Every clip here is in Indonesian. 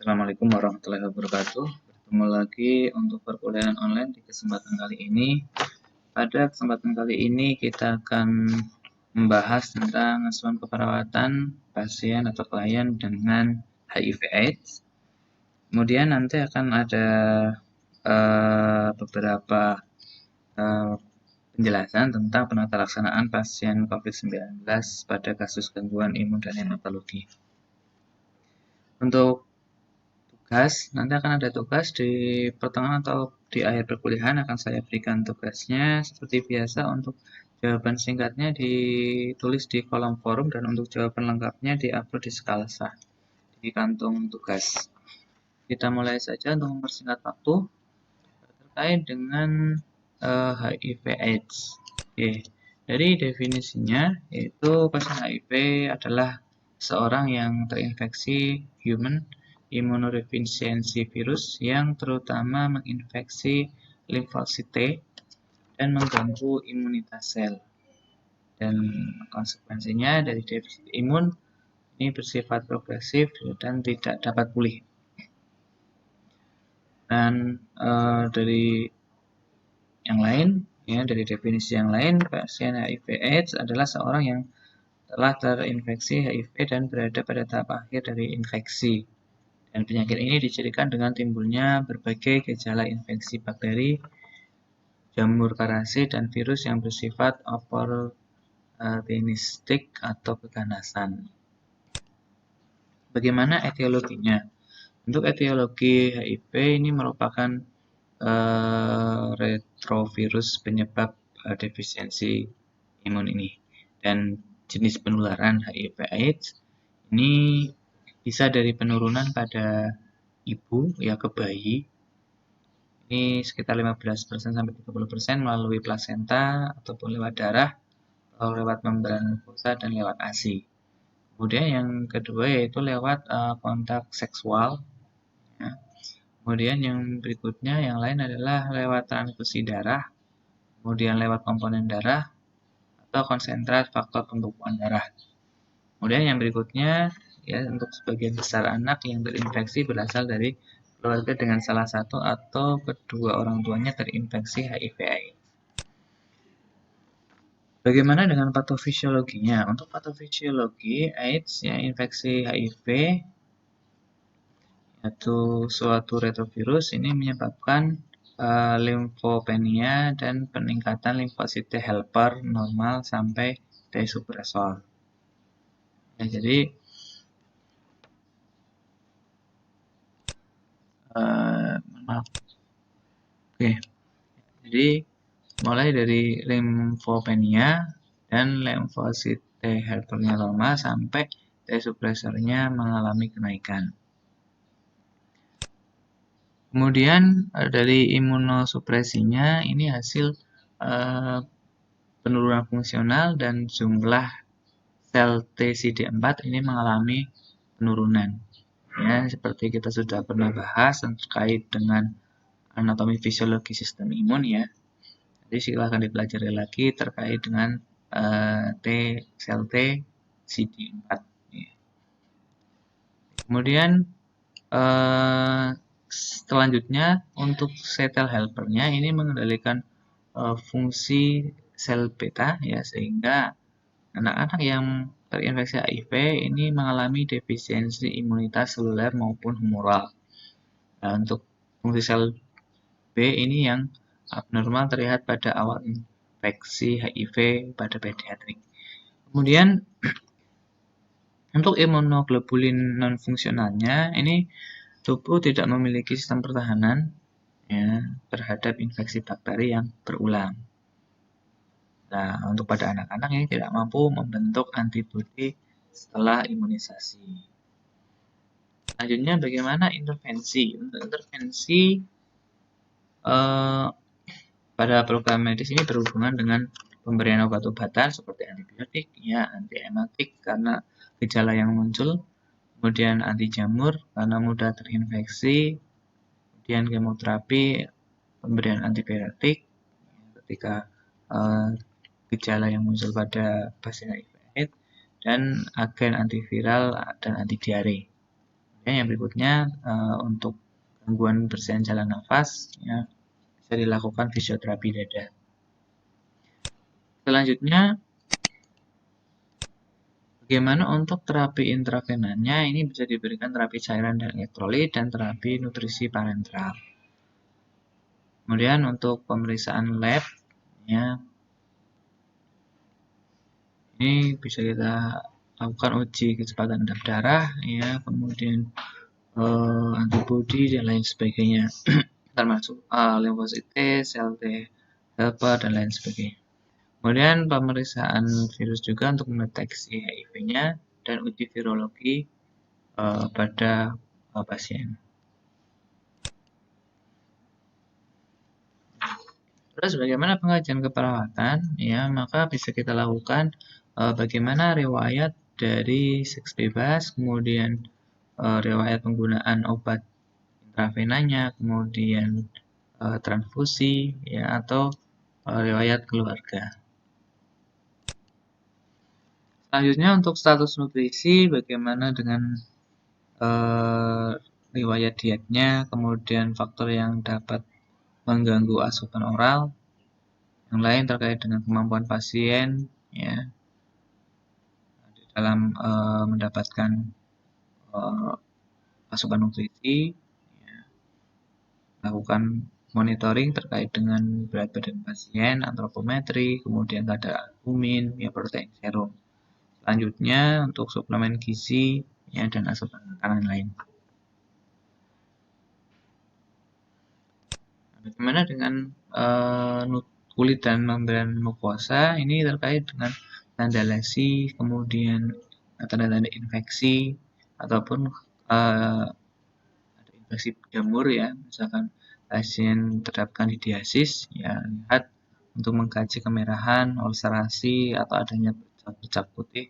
Assalamualaikum warahmatullahi wabarakatuh. Bertemu lagi untuk perkuliahan online di kesempatan kali ini. Pada kesempatan kali ini kita akan membahas tentang asuhan keperawatan pasien atau klien dengan HIV/AIDS. Kemudian nanti akan ada beberapa penjelasan tentang penata laksanaan pasien COVID-19 pada kasus gangguan imun dan hematologi. Untuk tugas, nanti akan ada tugas di pertengahan atau di akhir perkuliahan akan saya berikan tugasnya. Seperti biasa, untuk jawaban singkatnya ditulis di kolom forum dan untuk jawaban lengkapnya diupload di Skalsa di kantung tugas. Kita mulai saja untuk mempersingkat waktu terkait dengan HIV/AIDS. Oke, dari definisinya yaitu pasien HIV adalah seorang yang terinfeksi human immunodeficiency virus yang terutama menginfeksi limfosit T dan mengganggu imunitas sel. Dan konsekuensinya dari defisit imun ini bersifat progresif dan tidak dapat pulih. Dan dari yang lain, ya, dari definisi yang lain, pasien HIV/AIDS adalah seorang yang telah terinfeksi HIV dan berada pada tahap akhir dari infeksi. Dan penyakit ini dicirikan dengan timbulnya berbagai gejala infeksi bakteri, jamur parasit, dan virus yang bersifat opportunistik atau keganasan. Bagaimana etiologinya? Untuk etiologi HIV ini merupakan retrovirus penyebab defisiensi imun ini. Dan jenis penularan HIV/AIDS ini bisa dari penurunan pada ibu ya ke bayi. Ini sekitar 15% sampai 30% melalui plasenta ataupun lewat darah, atau lewat membran mukosa dan lewat ASI. Kemudian yang kedua yaitu lewat kontak seksual. Ya. Kemudian yang berikutnya yang lain adalah lewat transfusi darah, kemudian lewat komponen darah atau konsentrat faktor pembekuan darah. Kemudian yang berikutnya ya untuk sebagian besar anak yang terinfeksi berasal dari keluarga dengan salah satu atau kedua orang tuanya terinfeksi HIV/AIDS. Bagaimana dengan patofisiologinya? Untuk patofisiologi AIDS ya infeksi HIV yaitu suatu retrovirus ini menyebabkan limfopenia dan peningkatan limfosit T helper normal sampai T suppressor. Ya, jadi jadi mulai dari limfopenia dan limfosit T helpernya normal sampai T suppressornya mengalami kenaikan. Kemudian dari imunosupresinya ini hasil penurunan fungsional dan jumlah sel TCD4 ini mengalami penurunan. Ya, seperti kita sudah pernah bahas terkait dengan anatomi fisiologi sistem imun ya. Jadi silakan dipelajari lagi terkait dengan sel T CD4. Ya. Kemudian selanjutnya untuk C-tel helpernya ini mengendalikan fungsi sel beta ya, sehingga anak-anak yang terinfeksi HIV ini mengalami defisiensi imunitas seluler maupun humoral. Nah, untuk fungsi sel B ini yang abnormal terlihat pada awal infeksi HIV pada pediatrik. Kemudian untuk imunoglobulin non-fungsionalnya ini tubuh tidak memiliki sistem pertahanan ya, terhadap infeksi bakteri yang berulang. Nah, untuk pada anak-anak ini tidak mampu membentuk antibodi setelah imunisasi. Selanjutnya bagaimana intervensi? Untuk intervensi pada program medis ini berhubungan dengan pemberian obat-obatan seperti antibiotik, ya, antiematik karena gejala yang muncul, kemudian anti jamur karena mudah terinfeksi, kemudian kemoterapi, pemberian antibiotik ketika gejala yang muncul pada pasien HIV/AIDS dan agen antiviral dan anti diare. Yang berikutnya untuk gangguan bersihan jalan nafas, ya, bisa dilakukan fisioterapi dada. Selanjutnya, bagaimana untuk terapi intravenanya? Ini bisa diberikan terapi cairan dan elektrolit dan terapi nutrisi parenteral. Kemudian untuk pemeriksaan lab, ya, ini bisa kita lakukan uji kecepatan endap darah, ya, kemudian antibodi dan lain sebagainya, termasuk limfosit T, sel T helper dan lain sebagainya. Kemudian pemeriksaan virus juga untuk mendeteksi HIV-nya dan uji virologi pada pasien. Terus bagaimana pengajian keperawatan? Ya, maka bisa kita lakukan bagaimana riwayat dari seks bebas, kemudian riwayat penggunaan obat intravenanya, kemudian transfusi, ya, atau riwayat keluarga. Selanjutnya untuk status nutrisi, bagaimana dengan riwayat dietnya, kemudian faktor yang dapat mengganggu asupan oral, yang lain terkait dengan kemampuan pasien, ya, dalam mendapatkan asupan nutrisi, ya, lakukan monitoring terkait dengan berat badan pasien, antropometri, kemudian kadar albumin, ya, protein serum. Selanjutnya untuk suplemen gizi, ya, dan asupan makanan lain. Bagaimana dengan kulit dan membran mukosa? Ini terkait dengan tanda lesi, kemudian tanda-tanda infeksi, ataupun ada infeksi jamur, ya, misalkan pasien terdapat kandidiasis, ya, lihat untuk mengkaji kemerahan, ulcerasi, atau adanya bercak putih,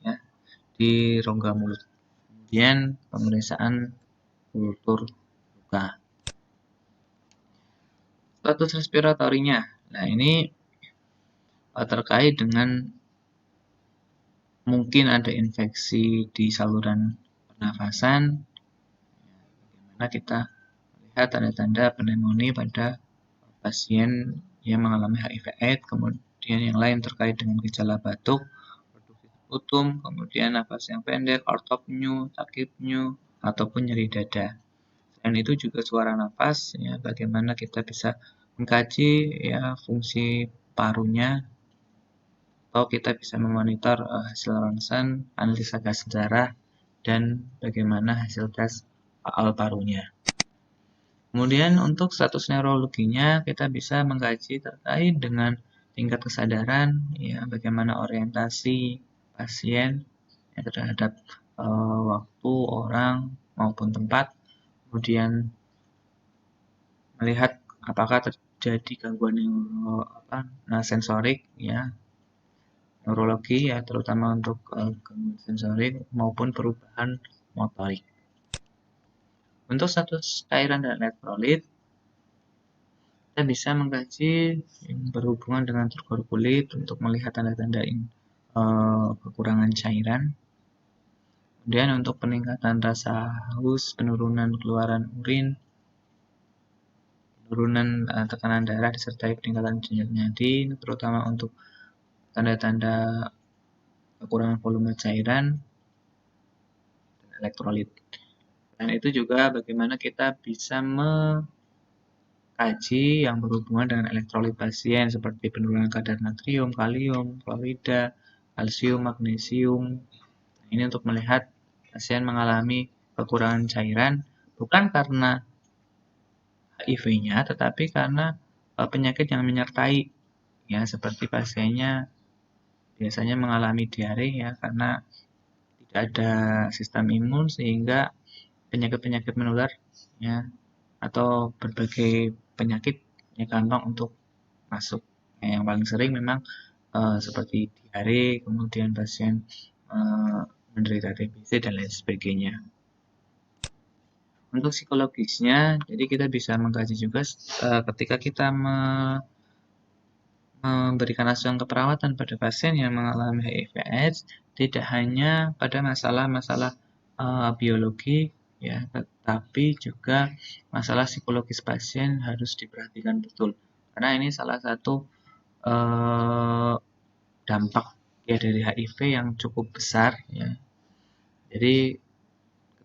ya, di rongga mulut. Kemudian pemeriksaan kultur luka. Status respiratorinya. Nah, ini terkait dengan mungkin ada infeksi di saluran pernafasan. Bagaimana kita melihat tanda-tanda pneumonia pada pasien yang mengalami HIV/AIDS, kemudian yang lain terkait dengan gejala batuk, produksi sputum, kemudian nafas yang pendek, ortopneu, takipneu, ataupun nyeri dada. Selain itu juga suara nafas, ya, bagaimana kita bisa mengkaji, ya, fungsi parunya, atau kita bisa memonitor hasil ronsen, analisa gas darah, dan bagaimana hasil tes parunya. Kemudian untuk status neurologinya kita bisa mengkaji terkait dengan tingkat kesadaran, ya, bagaimana orientasi pasien, ya, terhadap waktu, orang, maupun tempat. Kemudian melihat apakah terjadi gangguan sensorik, ya, neurologi, ya, terutama untuk gangguan sensorik maupun perubahan motorik. Untuk status cairan dan elektrolit, kita bisa mengkaji yang berhubungan dengan turgor kulit untuk melihat tanda-tanda kekurangan cairan. Kemudian untuk peningkatan rasa haus, penurunan keluaran urin, penurunan tekanan darah disertai peningkatan denyut nadi, terutama untuk tanda-tanda kekurangan volume cairan dan elektrolit. Dan itu juga bagaimana kita bisa mengkaji yang berhubungan dengan elektrolit pasien seperti penurunan kadar natrium, kalium, klorida, kalsium, magnesium. Ini untuk melihat pasien mengalami kekurangan cairan bukan karena HIV-nya, tetapi karena penyakit yang menyertai, ya, seperti pasiennya biasanya mengalami diare, ya, karena tidak ada sistem imun sehingga penyakit-penyakit menular, ya, atau berbagai penyakit, ya, gampang untuk masuk. Yang paling sering memang seperti diare, kemudian pasien menderita TBC dan lain sebagainya. Untuk psikologisnya, jadi kita bisa mengkaji juga ketika kita memberikan asuhan keperawatan pada pasien yang mengalami HIV/AIDS, tidak hanya pada masalah-masalah biologi, ya, tetapi juga masalah psikologis pasien harus diperhatikan betul. Karena ini salah satu eh, dampak ya dari HIV yang cukup besar ya. Jadi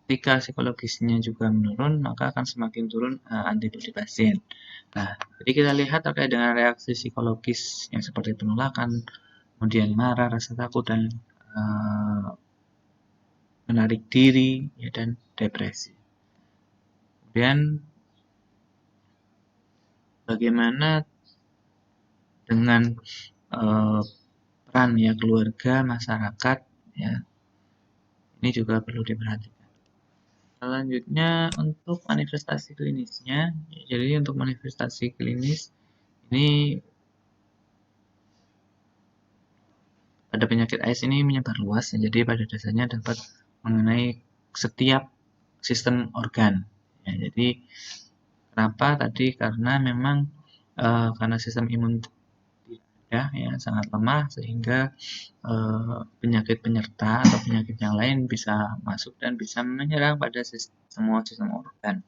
ketika psikologisnya juga menurun, maka akan semakin turun antibodi pasien. Nah, jadi kita lihat terkait dengan reaksi psikologis yang seperti penolakan, kemudian marah, rasa takut, dan uh, menarik diri, ya, dan depresi. Kemudian bagaimana dengan uh, peran ya keluarga, masyarakat, ya ini juga perlu diperhatikan. Selanjutnya untuk manifestasi klinisnya, jadi untuk manifestasi klinis ini pada penyakit AIDS ini menyebar luas, ya, jadi pada dasarnya dapat mengenai setiap sistem organ. Ya, jadi kenapa tadi? Karena memang karena sistem imun ya sangat lemah sehingga penyakit penyerta atau penyakit yang lain bisa masuk dan bisa menyerang pada semua sistem organ.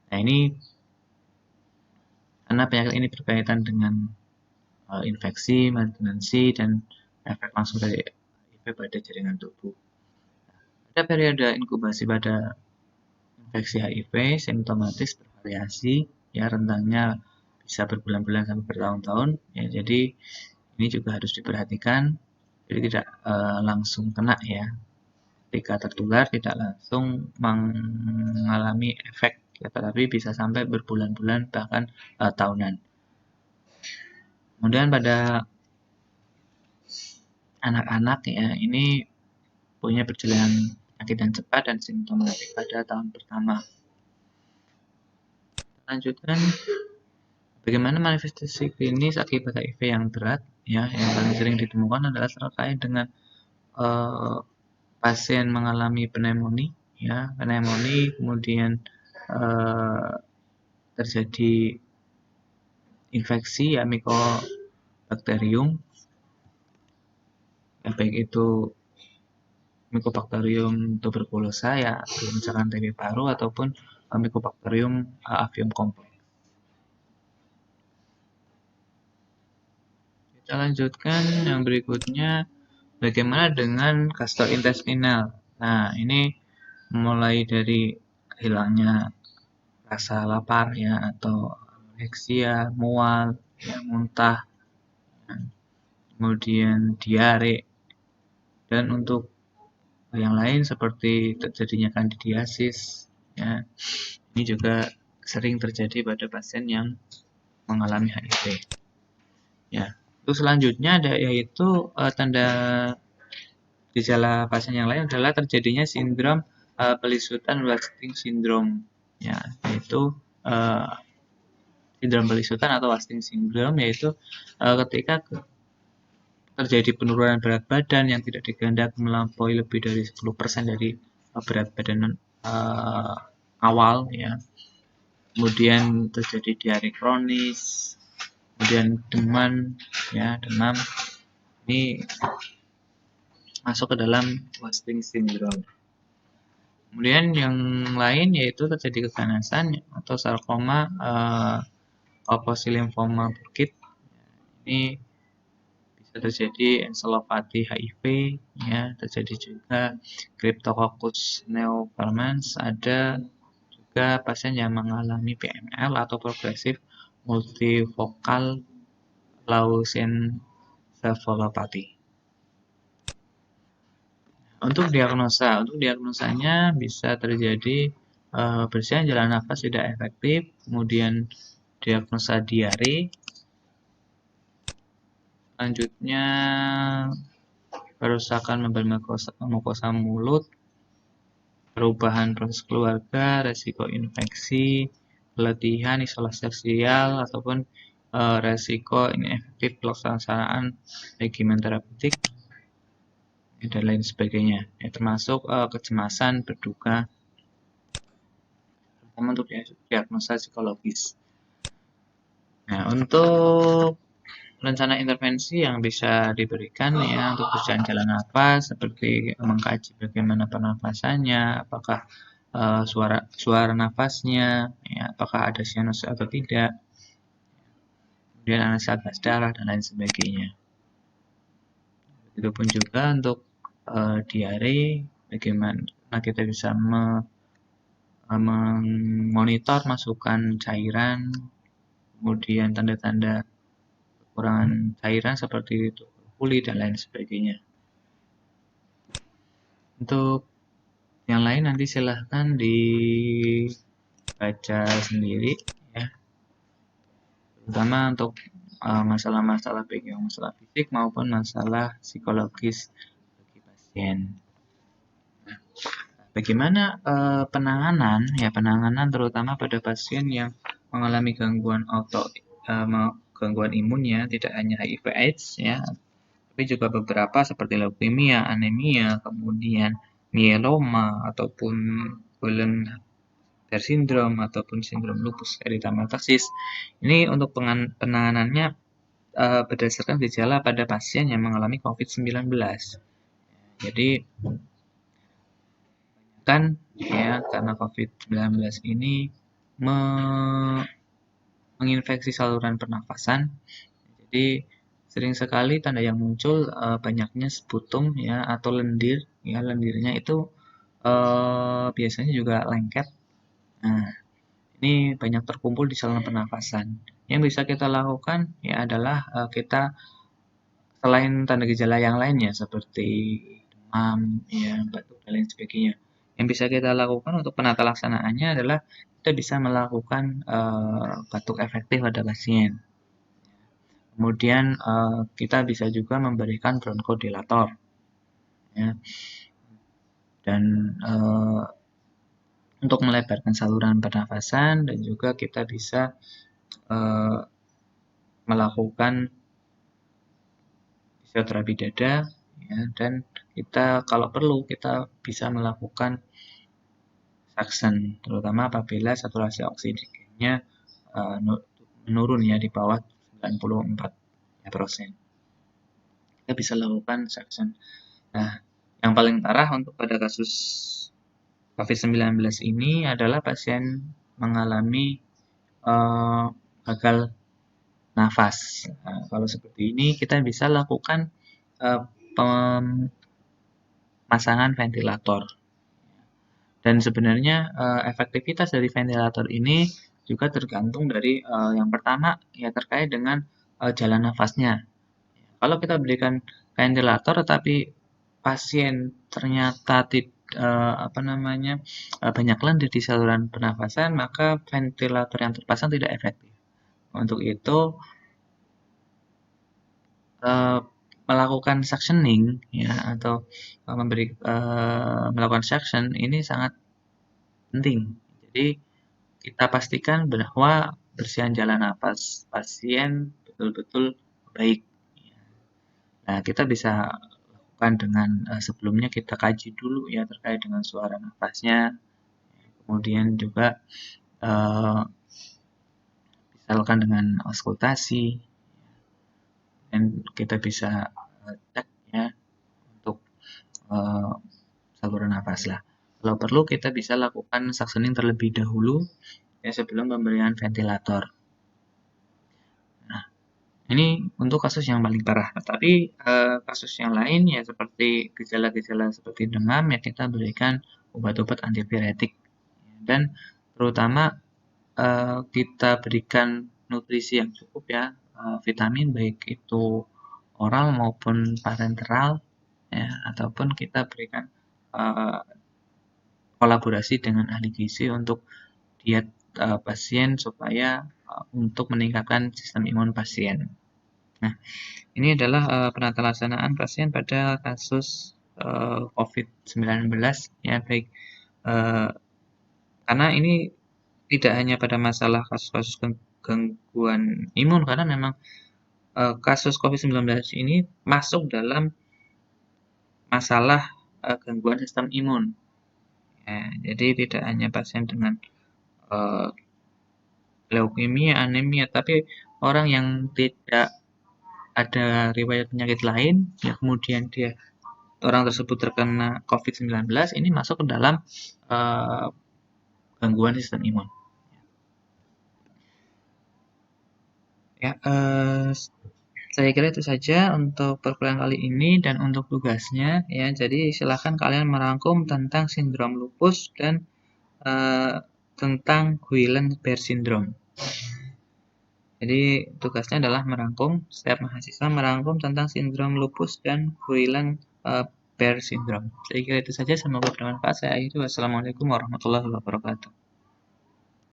Nah ini karena penyakit ini berkaitan dengan infeksi, malignansi, dan efek langsung dari HIV pada jaringan tubuh. Pada periode inkubasi pada infeksi HIV, simptomatis bervariasi, ya rentangnya bisa berbulan-bulan sampai bertahun-tahun. Ya, jadi ini juga harus diperhatikan, jadi tidak langsung kena ya. Ketika tertular tidak langsung mengalami efek, ya, tetapi bisa sampai berbulan-bulan bahkan tahunan. Kemudian pada anak-anak ya ini punya perjalanan penyakit yang cepat dan simptomatik pada tahun pertama. Lanjutkan bagaimana manifestasi klinis akibat HIV yang berat, ya, yang paling sering ditemukan adalah terkait dengan eh, pasien mengalami pneumonia, ya, kemudian eh, terjadi infeksi ya Mycobacterium, ya, baik itu Mycobacterium tuberculosa ya, misalkan TB paru ataupun Mycobacterium avium complex. Kita lanjutkan yang berikutnya, bagaimana dengan gastrointestinal. Nah, ini mulai dari hilangnya rasa lapar ya atau anoreksia, mual, ya, muntah, kemudian diare, dan untuk yang lain seperti terjadinya kandidiasis, ya, ini juga sering terjadi pada pasien yang mengalami HIV. Ya, terus selanjutnya ada yaitu tanda gejala pasien yang lain adalah terjadinya sindrom pelisutan wasting syndrome, ya, yaitu uh, sindrom pelisutan atau wasting syndrome, yaitu ketika terjadi penurunan berat badan yang tidak dikehendaki melampaui lebih dari 10% dari berat badan awal, ya. Kemudian terjadi diare kronis, kemudian demam, ini masuk ke dalam wasting syndrome. Kemudian yang lain yaitu terjadi keganasan atau sarkoma lymphoma Burkitt. Ini bisa terjadi encephalopathy HIV, ya, terjadi juga Cryptococcus neoformans, ada juga pasien yang mengalami PML atau progressive multifocal leukoencephalopathy. Untuk diagnosanya bisa terjadi bersihan jalan nafas tidak efektif, kemudian diagnosa diare, selanjutnya kerusakan membran mukosa mulut, perubahan proses keluarga, resiko infeksi, keletihan, isolasi sosial, ataupun resiko inefektif pelaksanaan regimen terapeutik, dan lain sebagainya, ya, termasuk kecemasan, berduka, terutama untuk diagnosa psikologis. Nah, untuk rencana intervensi yang bisa diberikan ya untuk berjalan jalan nafas seperti mengkaji bagaimana pernafasannya, apakah suara nafasnya, ya, apakah ada sinus atau tidak, kemudian analisa gas darah dan lain sebagainya. Begitupun juga untuk diare, bagaimana kita bisa memonitor masukan cairan, kemudian tanda-tanda kekurangan cairan seperti itu, kulit dan lain sebagainya. Untuk yang lain nanti silahkan dibaca sendiri ya, terutama untuk masalah-masalah baik yang masalah fisik maupun masalah psikologis bagi pasien. Nah, bagaimana penanganan? Ya, penanganan terutama pada pasien yang mengalami gangguan imunnya, tidak hanya HIV/AIDS ya, tapi juga beberapa seperti leukemia, anemia, kemudian myeloma ataupun Guillain-Barré syndrome ataupun sindrom lupus erythematosus. Ini untuk penanganannya berdasarkan gejala pada pasien yang mengalami COVID-19. Jadi kan ya karena COVID-19 ini menginfeksi saluran pernafasan. Jadi sering sekali tanda yang muncul banyaknya sputum ya atau lendir ya, lendirnya itu biasanya juga lengket. Nah, ini banyak terkumpul di saluran pernafasan. Yang bisa kita lakukan ya adalah kita selain tanda gejala yang lainnya seperti demam, ya, batuk dan lain sebagainya. Yang bisa kita lakukan untuk penata laksanaannya adalah kita bisa melakukan batuk efektif pada pasien. Kemudian kita bisa juga memberikan bronchodilator, ya, dan untuk melebarkan saluran pernafasan dan juga kita bisa melakukan fisioterapi dada, ya, dan kita kalau perlu kita bisa melakukan suction, terutama apabila saturasi oksigennya menurun ya di bawah 94%. Kita bisa lakukan suction. Nah, yang paling parah untuk pada kasus COVID-19 ini adalah pasien mengalami gagal nafas. Nah, kalau seperti ini kita bisa lakukan pemasangan ventilator. Dan sebenarnya efektivitas dari ventilator ini juga tergantung dari yang pertama ya terkait dengan jalan nafasnya. Kalau kita berikan ventilator tetapi pasien ternyata banyak lendir di saluran pernafasan, maka ventilator yang terpasang tidak efektif. Untuk itu melakukan suctioning ya atau melakukan suction ini sangat penting. Jadi kita pastikan bahwa bersihan jalan nafas pasien betul-betul baik. Nah, kita bisa lakukan dengan sebelumnya kita kaji dulu ya terkait dengan suara nafasnya. Kemudian juga bisa lakukan dengan auskultasi. Dan kita bisa cek ya untuk saluran nafas lah. Kalau perlu kita bisa lakukan suctioning terlebih dahulu ya sebelum pemberian ventilator. Nah, ini untuk kasus yang paling parah. Tapi kasus yang lain ya seperti gejala-gejala seperti demam ya kita berikan obat-obat antipiretik. Dan terutama kita berikan nutrisi yang cukup ya, vitamin baik itu oral maupun parenteral ya, ataupun kita berikan kolaborasi dengan ahli gizi untuk diet pasien supaya untuk meningkatkan sistem imun pasien. Nah, ini adalah penata laksanaan pasien pada kasus COVID-19 ya baik karena ini tidak hanya pada masalah kasus-kasus gangguan imun karena memang kasus COVID-19 ini masuk dalam masalah gangguan sistem imun. Ya, jadi tidak hanya pasien dengan leukemia, anemia, tapi orang yang tidak ada riwayat penyakit lain, ya kemudian orang tersebut terkena COVID-19 ini masuk ke dalam gangguan sistem imun. Ya, saya kira itu saja untuk perkuliahan kali ini dan untuk tugasnya ya. Jadi silakan kalian merangkum tentang sindrom lupus dan tentang Guillain-Barré syndrome. Jadi tugasnya adalah merangkum, setiap mahasiswa merangkum tentang sindrom lupus dan Guillain-Barré syndrome. Saya kira itu saja, semoga bermanfaat. Saya akhiri. Wassalamualaikum warahmatullahi wabarakatuh.